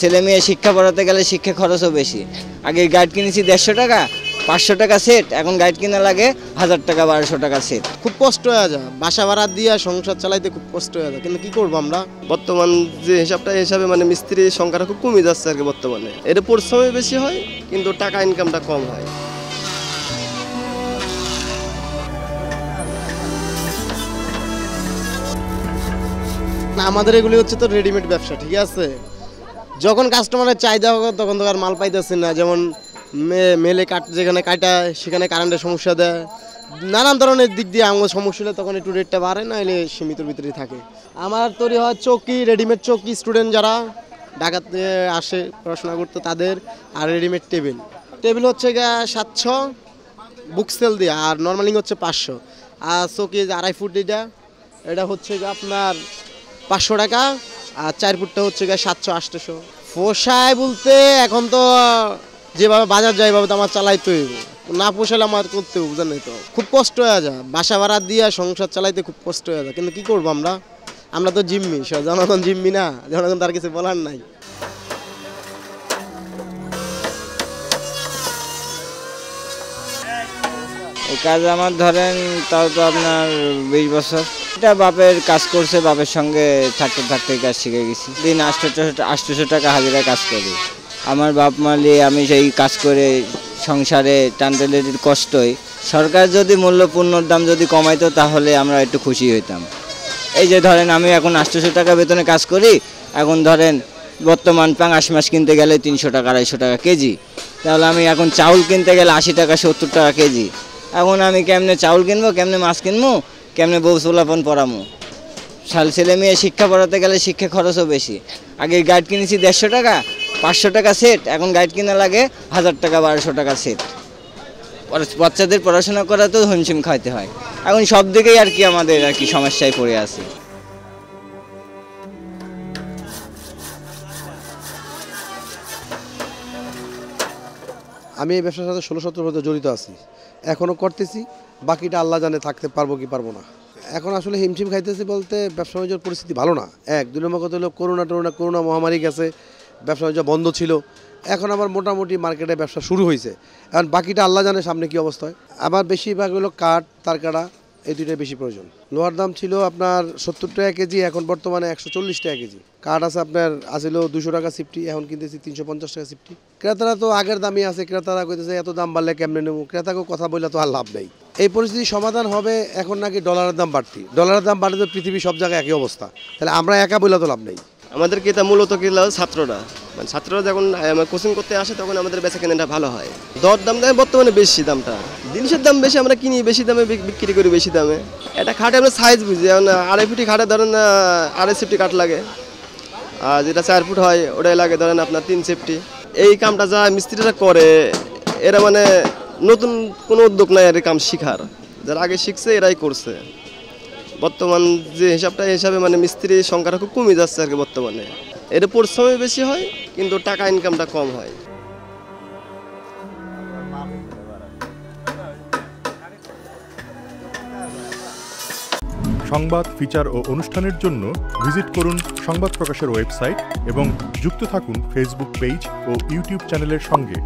ছেলে মেয়ে শিক্ষা পড়াতে গেলে শিক্ষা খরচও বেশি। আগে গাইড কিনেছি 150 টাকা, 500 টাকা সেট, এখন গাইড কিনা লাগে 1000 টাকা 1200 টাকা সেট। খুব কষ্ট হয়ে যায়, বাসা ভাড়া দিয়ে সংসার চালাইতে খুব কষ্ট হয়ে যায়, কিন্তু কি করবো আমরা। বর্তমান যে হিসাবে মানে মিস্ত্রির সংখ্যাটা খুব কমে যাচ্ছে আর কি বর্তমানে। এটা পরিশ্রমই বেশি হয় কিন্তু টাকা ইনকামটা কম হয়। আমাদের এগুলি হচ্ছে তো রেডিমেড ব্যবসা, ঠিক আছে। যখন কাস্টমারের চাহিদা হবে তখন তো আর মাল পাইতেছে না। যেমন মেলে যেখানে কাটায় সেখানে কারেন্টের সমস্যা দেয়, নানান ধরনের দিক দিয়ে আমার সমস্যা হলে তখন একটু রেটটা বাড়ে, না এলে সীমিতর ভিতরেই থাকে। আমার তৈরি হয় চৌকি, রেডিমেড চৌকি, স্টুডেন্ট যারা ঢাকাতে আসে পড়াশোনা করতে তাদের। আর রেডিমেড টেবিল হচ্ছে গা 700 বুক সেল দিয়ে, আর নর্মালিং হচ্ছে 500। আর চৌকি 2.5 ফুট এটা হচ্ছে গা আপনার 500 টাকা, আর 4 ফুটটা হচ্ছে গা 700-800। পোষায় বলতে এখন তো যেভাবে বাজার যায় এভাবে তো আমার চালাইতে হইব, না পোষালে আমার করতে হবে, বুঝেন তো। খুব কষ্ট হয়ে যায়, বাসা ভাড়া দিয়ে সংসার চালাইতে খুব কষ্ট হয়ে যায়, কিন্তু কি করবো আমরা তো জিম্মি, জনগণ জিম্মি না, জনগণ তার কিছু বলার নাই। এই কাজ আমার ধরেন তাও তো আপনার 20 বছর। এটা বাপের কাজ করছে, বাপের সঙ্গে থাকতে থাকতে কাজ শিখে গেছি। দিন 800 টাকা হাজিরায় কাজ করি। আমার বাপ মালিয়ে আমি সেই কাজ করে সংসারে টানটেলের কষ্টই। সরকার যদি মূল্যপূর্ণর দাম যদি কমাইতো তাহলে আমরা একটু খুশি হইতাম। এই যে ধরেন আমি এখন 800 টাকা বেতনে কাজ করি, এখন ধরেন বর্তমান পাঙাশ মাছ কিনতে গেলে 300 টাকা 250 টাকা কেজি। তাহলে আমি এখন চাউল কিনতে গেলে 80 টাকা 70 টাকা কেজি। এখন আমি কেমনে চাউল কিনবো, কেমনে মাছ কিনবো, কেমনে বউ চোলাপন পড়ামো। ছেলে মেয়ে শিক্ষা পড়াতে গেলে শিক্ষা খরচও বেশি। আগে গাইড কিনেছি 150 টাকা, 500 টাকা সেট, এখন গাইড কিনা লাগে 1000 টাকা 1200 টাকা সেট। বাচ্চাদের পড়াশোনা করাতেও হিমশিম খাইতে হয়। এখন সব দিকেই আর কি আমাদের আর কি সমস্যায় পড়ে আছে। আমি এই ব্যবসার সাথে 16-17 বছর জড়িত আছি, এখনও করতেছি। বাকিটা আল্লাহ জানে থাকতে পারবো কি পারবো না। এখন আসলে হিমশিম খাইতেছি বলতে ব্যবসা বাণিজ্যের পরিস্থিতি ভালো না। 2 নম্বর কথা হলো করোনা মহামারী গেছে, ব্যবসা বাণিজ্য বন্ধ ছিল। এখন আবার মোটামুটি মার্কেটে ব্যবসা শুরু হয়েছে। এখন বাকিটা আল্লাহ জানে সামনে কী অবস্থা হয়। আমার বেশিরভাগ হলো কাঠ, তারকাটা, এই দুইটাই বেশি প্রয়োজন। লোহার দাম ছিল আপনার 70 টাকা কেজি, এখন বর্তমানে 140 টাকা কেজি। কাঠ আছে আপনার আসলে 200 টাকা সিফটি, এখন কিনতেছি 350 টাকা সিফটি। ক্রেতারা তো আগের দামই আছে, ক্রেতারা কইতেছে এত দাম বাড়লে কেমনে নেবো। ক্রেতাকেও কথা বললে তো আর লাভ নেই। এই পরিস্থিতির সমাধান হবে এখন নাকি ডলারের দাম বাড়তি। ডলারের দাম বাড়লে তো পৃথিবীর সব জায়গায় একই অবস্থা, তাহলে আমরা একা বললে তো লাভ নেই। আমাদের কি এটা মূলত কি ছাত্ররা, মানে ছাত্ররা যখন কোচিং করতে আসে তখন আমাদের বেচা কেনাটা ভালো হয়। দর দাম দেয় বর্তমানে বেশি, দামটা জিনিসের দাম বেশি, আমরা কিনি বেশি দামে, বিক্রি করি বেশি দামে। এটা খাটে আমরা সাইজ বুঝি, যেমন 2.5 ফুটি খাটে ধরেন 2.5 সেফটি কাঠ লাগে, আর যেটা 4 ফুট হয় ওটাই লাগে ধরেন আপনার 3 সেফটি। এই কামটা যা মিস্ত্রিরা করে এরা মানে নতুন কোনো উদ্যোগ নাই আর কাম শিখার, যারা আগে শিখছে এরাই করছে। বর্তমান যে হিসাবে মানে মিস্ত্রির সংখ্যাটা খুব কমে যাচ্ছে আর কি বর্তমানে। এটা পরিশ্রমই বেশি হয় কিন্তু টাকা ইনকামটা কম হয়। সংবাদ, ফিচার ও অনুষ্ঠানের জন্য ভিজিট করুন সংবাদ প্রকাশের ওয়েবসাইট এবং যুক্ত থাকুন ফেসবুক পেজ ও ইউটিউব চ্যানেলের সঙ্গে।